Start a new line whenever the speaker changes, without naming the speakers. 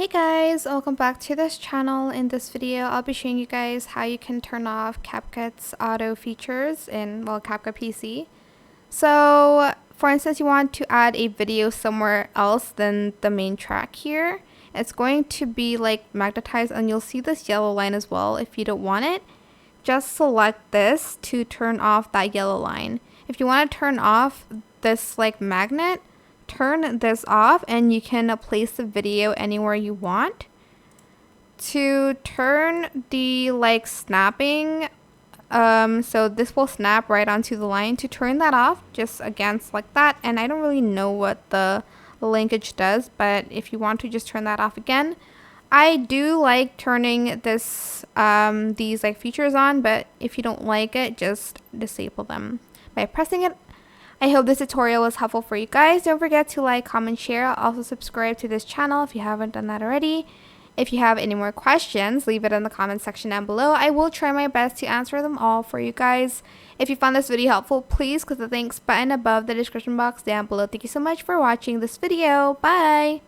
Hey guys, welcome back to this channel. In this video, I'll be showing you guys how you can turn off CapCut's auto features in, CapCut PC. So, for instance, you want to add a video somewhere else than the main track here. It's going to be like magnetized and you'll see this yellow line as well. If you don't want it, just select this to turn off that yellow line. If you want to turn off this like magnet, turn this off and you can place the video anywhere you want. To turn the like snapping, so this will snap right onto the line. To turn that off, just again select that, and I don't really know what the linkage does, but if you want to just turn that off again. I do like turning this these like features on, but if you don't like it, just disable them by pressing it. I hope this tutorial was helpful for you guys. Don't forget to like, comment, share. Also subscribe to this channel if you haven't done that already. If you have any more questions, leave it in the comment section down below. I will try my best to answer them all for you guys. If you found this video helpful, please click the thanks button above the description box down below. Thank you so much for watching this video. Bye!